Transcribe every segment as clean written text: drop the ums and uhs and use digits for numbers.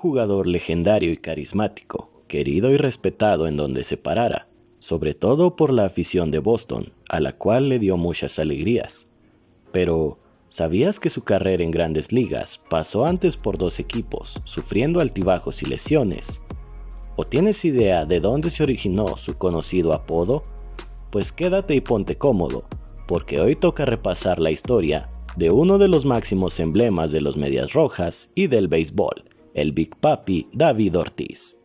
jugador legendario y carismático, querido y respetado en donde se parara, sobre todo por la afición de Boston, a la cual le dio muchas alegrías. Pero, ¿sabías que su carrera en Grandes Ligas pasó antes por 2 equipos, sufriendo altibajos y lesiones? ¿O tienes idea de dónde se originó su conocido apodo? Pues quédate y ponte cómodo, porque hoy toca repasar la historia de uno de los máximos emblemas de los Medias Rojas y del béisbol, el Big Papi David Ortiz.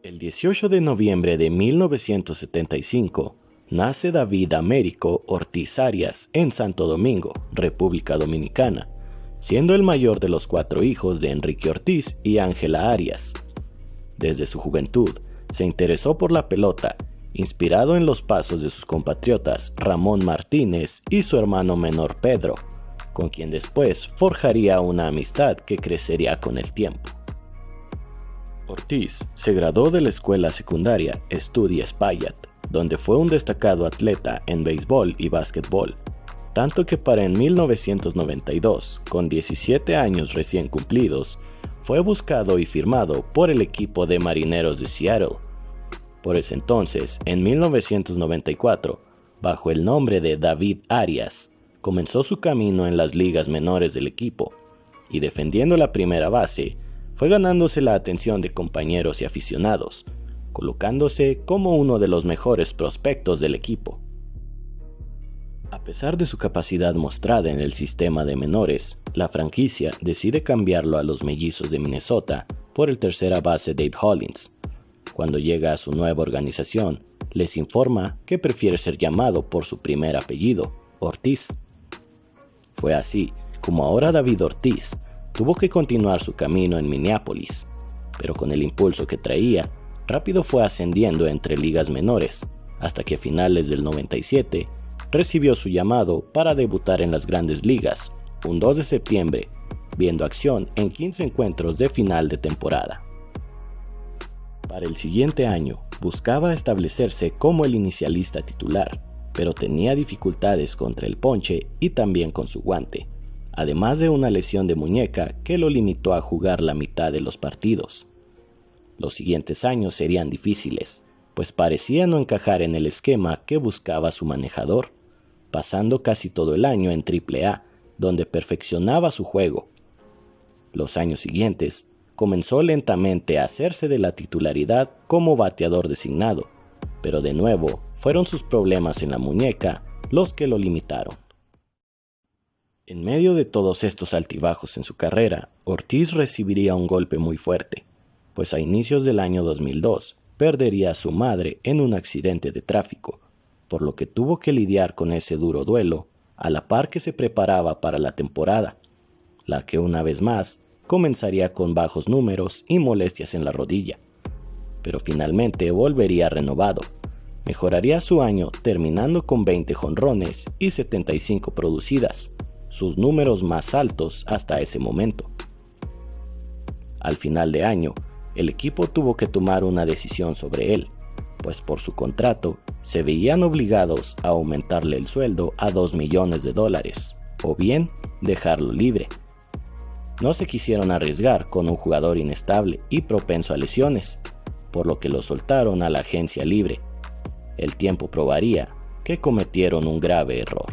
El 18 de noviembre de 1975, nace David Américo Ortiz Arias en Santo Domingo, República Dominicana, siendo el mayor de los 4 hijos de Enrique Ortiz y Ángela Arias. Desde su juventud, se interesó por la pelota, inspirado en los pasos de sus compatriotas Ramón Martínez y su hermano menor Pedro, con quien después forjaría una amistad que crecería con el tiempo. Ortiz se graduó de la escuela secundaria Estudi Espaillat, donde fue un destacado atleta en béisbol y básquetbol, tanto que para en 1992, con 17 años recién cumplidos, fue buscado y firmado por el equipo de Marineros de Seattle. Por ese entonces, en 1994, bajo el nombre de David Arias, comenzó su camino en las ligas menores del equipo, y defendiendo la primera base, fue ganándose la atención de compañeros y aficionados, colocándose como uno de los mejores prospectos del equipo. A pesar de su capacidad mostrada en el sistema de menores, la franquicia decide cambiarlo a los Mellizos de Minnesota por el tercera base Dave Hollins. Cuando llega a su nueva organización, les informa que prefiere ser llamado por su primer apellido, Ortiz. Fue así como ahora David Ortiz tuvo que continuar su camino en Minneapolis, pero con el impulso que traía, rápido fue ascendiendo entre ligas menores, hasta que a finales del 97 recibió su llamado para debutar en las Grandes Ligas, un 2 de septiembre, viendo acción en 15 encuentros de final de temporada. Para el siguiente año, buscaba establecerse como el inicialista titular, pero tenía dificultades contra el ponche y también con su guante, además de una lesión de muñeca que lo limitó a jugar la mitad de los partidos. Los siguientes años serían difíciles, pues parecía no encajar en el esquema que buscaba su manejador, pasando casi todo el año en AAA, donde perfeccionaba su juego. Los años siguientes, comenzó lentamente a hacerse de la titularidad como bateador designado, pero de nuevo fueron sus problemas en la muñeca los que lo limitaron. En medio de todos estos altibajos en su carrera, Ortiz recibiría un golpe muy fuerte, pues a inicios del año 2002 perdería a su madre en un accidente de tráfico, por lo que tuvo que lidiar con ese duro duelo a la par que se preparaba para la temporada, la que una vez más comenzaría con bajos números y molestias en la rodilla, pero finalmente volvería renovado. Mejoraría su año terminando con 20 jonrones y 75 producidas, sus números más altos hasta ese momento. Al final de año, el equipo tuvo que tomar una decisión sobre él, pues por su contrato se veían obligados a aumentarle el sueldo a $2 millones, o bien dejarlo libre. No se quisieron arriesgar con un jugador inestable y propenso a lesiones, por lo que lo soltaron a la agencia libre. El tiempo probaría que cometieron un grave error.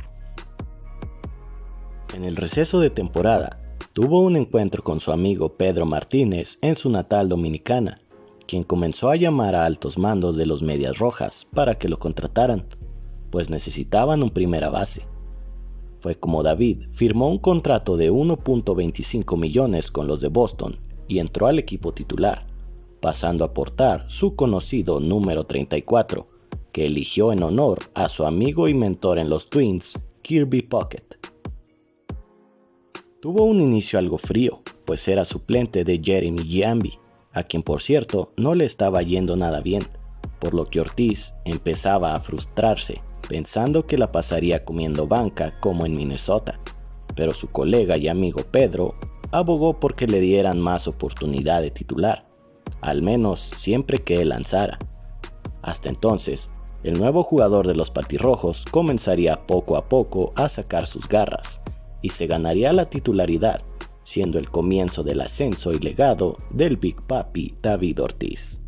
En el receso de temporada, tuvo un encuentro con su amigo Pedro Martínez en su natal Dominicana, quien comenzó a llamar a altos mandos de los Medias Rojas para que lo contrataran, pues necesitaban un primera base. Fue como David firmó un contrato de 1.25 millones con los de Boston y entró al equipo titular, pasando a portar su conocido número 34, que eligió en honor a su amigo y mentor en los Twins, Kirby Puckett. Tuvo un inicio algo frío, pues era suplente de Jeremy Giambi, a quien por cierto no le estaba yendo nada bien, por lo que Ortiz empezaba a frustrarse, pensando que la pasaría comiendo banca como en Minnesota, pero su colega y amigo Pedro abogó por que le dieran más oportunidad de titular, al menos siempre que él lanzara. Hasta entonces, el nuevo jugador de los Patirrojos comenzaría poco a poco a sacar sus garras, y se ganaría la titularidad, siendo el comienzo del ascenso y legado del Big Papi David Ortiz.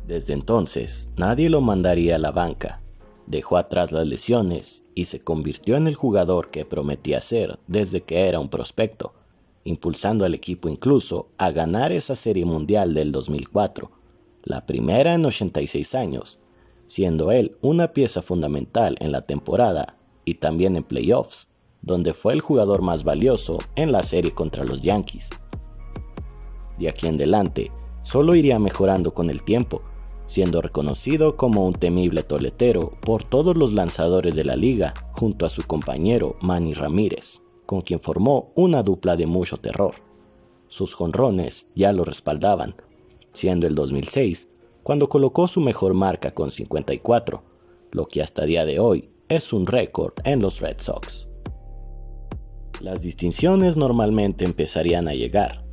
Desde entonces, nadie lo mandaría a la banca, dejó atrás las lesiones y se convirtió en el jugador que prometía ser desde que era un prospecto, impulsando al equipo incluso a ganar esa Serie Mundial del 2004, la primera en 86 años, siendo él una pieza fundamental en la temporada y también en playoffs, donde fue el jugador más valioso en la serie contra los Yankees. De aquí en adelante, solo iría mejorando con el tiempo, siendo reconocido como un temible toletero por todos los lanzadores de la liga junto a su compañero Manny Ramírez, con quien formó una dupla de mucho terror. Sus jonrones ya lo respaldaban, siendo el 2006 cuando colocó su mejor marca con 54, lo que hasta día de hoy es un récord en los Red Sox. Las distinciones normalmente empezarían a llegar: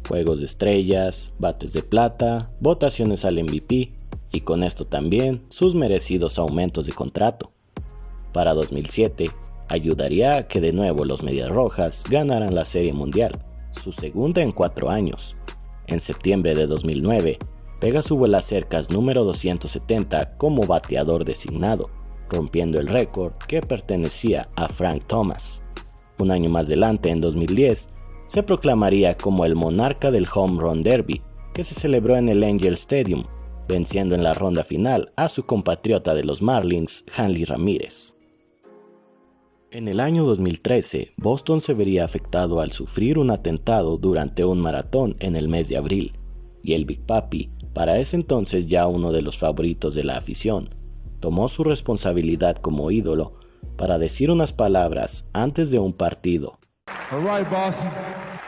juegos de estrellas, bates de plata, votaciones al MVP y con esto también sus merecidos aumentos de contrato. Para 2007 ayudaría a que de nuevo los Medias Rojas ganaran la Serie Mundial, su segunda en 4 años. En septiembre de 2009 pega su vuelacercas número 270 como bateador designado, rompiendo el récord que pertenecía a Frank Thomas. Un año más adelante, en 2010, se proclamaría como el monarca del Home Run Derby, que se celebró en el Angel Stadium, venciendo en la ronda final a su compatriota de los Marlins, Hanley Ramírez. En el año 2013, Boston se vería afectado al sufrir un atentado durante un maratón en el mes de abril, y el Big Papi, para ese entonces ya uno de los favoritos de la afición, tomó su responsabilidad como ídolo para decir unas palabras antes de un partido.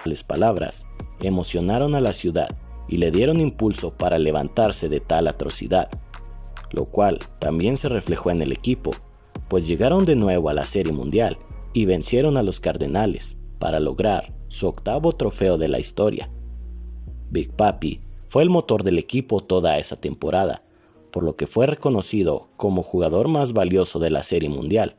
Las palabras emocionaron a la ciudad y le dieron impulso para levantarse de tal atrocidad, lo cual también se reflejó en el equipo, pues llegaron de nuevo a la Serie Mundial y vencieron a los Cardenales para lograr su 8º trofeo de la historia. Big Papi fue el motor del equipo toda esa temporada, por lo que fue reconocido como jugador más valioso de la Serie Mundial,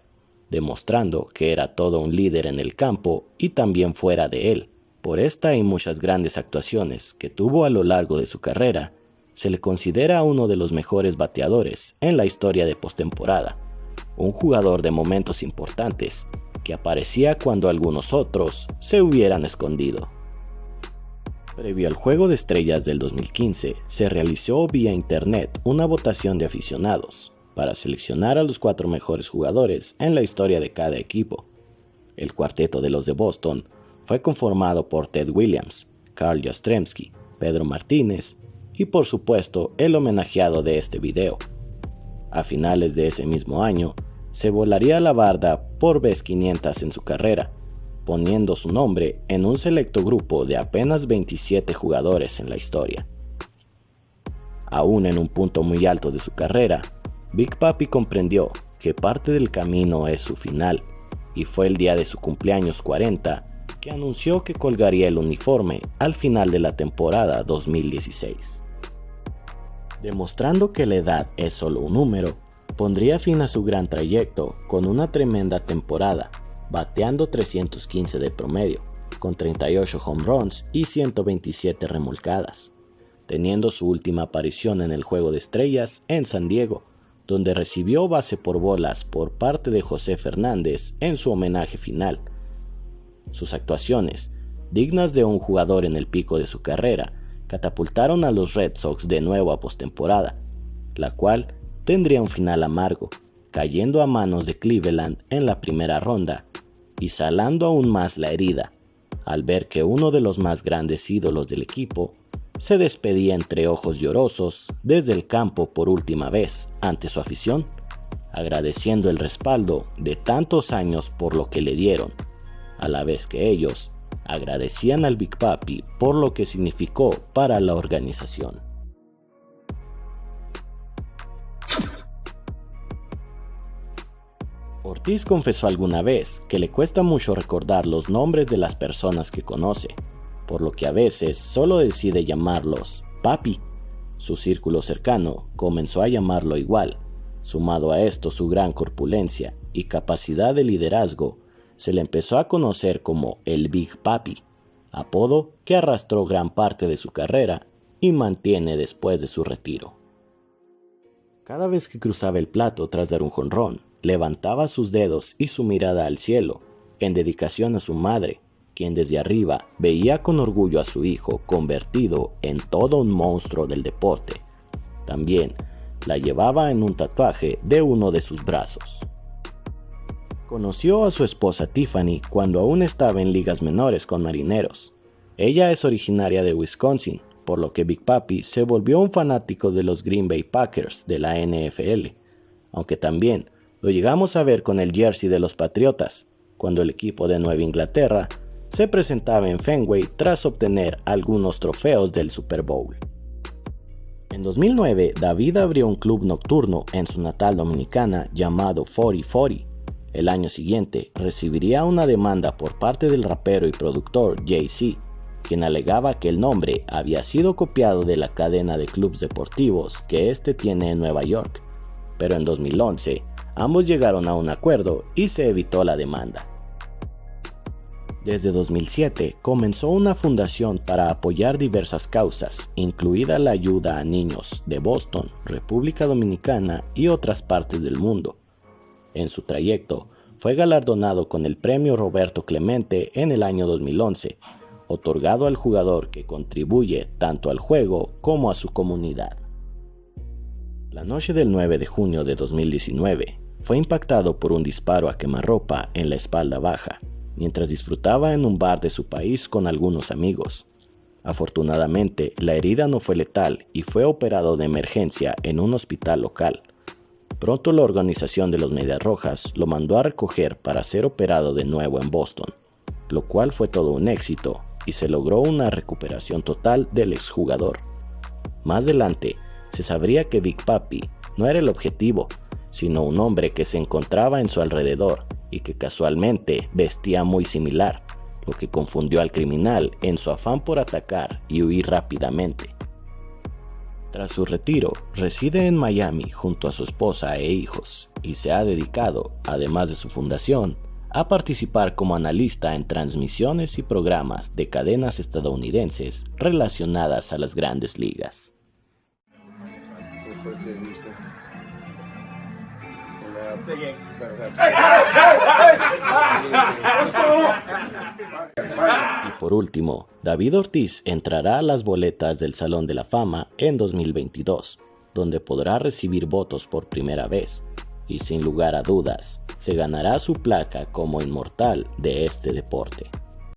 demostrando que era todo un líder en el campo y también fuera de él. Por esta y muchas grandes actuaciones que tuvo a lo largo de su carrera, se le considera uno de los mejores bateadores en la historia de postemporada, un jugador de momentos importantes que aparecía cuando algunos otros se hubieran escondido. Previo al Juego de Estrellas del 2015, se realizó vía internet una votación de aficionados para seleccionar a los 4 mejores jugadores en la historia de cada equipo. El cuarteto de los de Boston fue conformado por Ted Williams, Carl Yastrzemski, Pedro Martínez y por supuesto el homenajeado de este video. A finales de ese mismo año, se volaría la barda por vez 500 en su carrera, poniendo su nombre en un selecto grupo de apenas 27 jugadores en la historia. Aún en un punto muy alto de su carrera, Big Papi comprendió que parte del camino es su final, y fue el día de su cumpleaños 40 que anunció que colgaría el uniforme al final de la temporada 2016. Demostrando que la edad es solo un número, pondría fin a su gran trayecto con una tremenda temporada, bateando 315 de promedio, con 38 home runs y 127 remolcadas, teniendo su última aparición en el Juego de Estrellas en San Diego, donde recibió base por bolas por parte de José Fernández en su homenaje final. Sus actuaciones, dignas de un jugador en el pico de su carrera, catapultaron a los Red Sox de nuevo a postemporada, la cual tendría un final amargo, cayendo a manos de Cleveland en la primera ronda y salando aún más la herida, al ver que uno de los más grandes ídolos del equipo se despedía entre ojos llorosos desde el campo por última vez ante su afición, agradeciendo el respaldo de tantos años por lo que le dieron, a la vez que ellos agradecían al Big Papi por lo que significó para la organización. Ortiz confesó alguna vez que le cuesta mucho recordar los nombres de las personas que conoce, por lo que a veces solo decide llamarlos Papi. Su círculo cercano comenzó a llamarlo igual. Sumado a esto su gran corpulencia y capacidad de liderazgo, se le empezó a conocer como el Big Papi, apodo que arrastró gran parte de su carrera y mantiene después de su retiro. Cada vez que cruzaba el plato tras dar un jonrón, levantaba sus dedos y su mirada al cielo, en dedicación a su madre, quien desde arriba veía con orgullo a su hijo convertido en todo un monstruo del deporte. También la llevaba en un tatuaje de uno de sus brazos. Conoció a su esposa Tiffany cuando aún estaba en ligas menores con Marineros. Ella es originaria de Wisconsin, por lo que Big Papi se volvió un fanático de los Green Bay Packers de la NFL, aunque también lo llegamos a ver con el jersey de los Patriotas, cuando el equipo de Nueva Inglaterra se presentaba en Fenway tras obtener algunos trofeos del Super Bowl. En 2009, David abrió un club nocturno en su natal dominicana llamado 4040. El año siguiente recibiría una demanda por parte del rapero y productor Jay-Z, quien alegaba que el nombre había sido copiado de la cadena de clubes deportivos que este tiene en Nueva York, pero en 2011 ambos llegaron a un acuerdo y se evitó la demanda. Desde 2007 comenzó una fundación para apoyar diversas causas, incluida la ayuda a niños de Boston, República Dominicana y otras partes del mundo. En su trayecto fue galardonado con el premio Roberto Clemente en el año 2011, otorgado al jugador que contribuye tanto al juego como a su comunidad. La noche del 9 de junio de 2019 fue impactado por un disparo a quemarropa en la espalda baja, mientras disfrutaba en un bar de su país con algunos amigos. Afortunadamente, la herida no fue letal y fue operado de emergencia en un hospital local. Pronto la organización de los Medias Rojas lo mandó a recoger para ser operado de nuevo en Boston, lo cual fue todo un éxito y se logró una recuperación total del exjugador. Más adelante, se sabría que Big Papi no era el objetivo, sino un hombre que se encontraba en su alrededor y que casualmente vestía muy similar, lo que confundió al criminal en su afán por atacar y huir rápidamente. Tras su retiro, reside en Miami junto a su esposa e hijos y se ha dedicado, además de su fundación, a participar como analista en transmisiones y programas de cadenas estadounidenses relacionadas a las grandes ligas. Y por último, David Ortiz entrará a las boletas del Salón de la Fama en 2022, donde podrá recibir votos por primera vez, y sin lugar a dudas, se ganará su placa como inmortal de este deporte.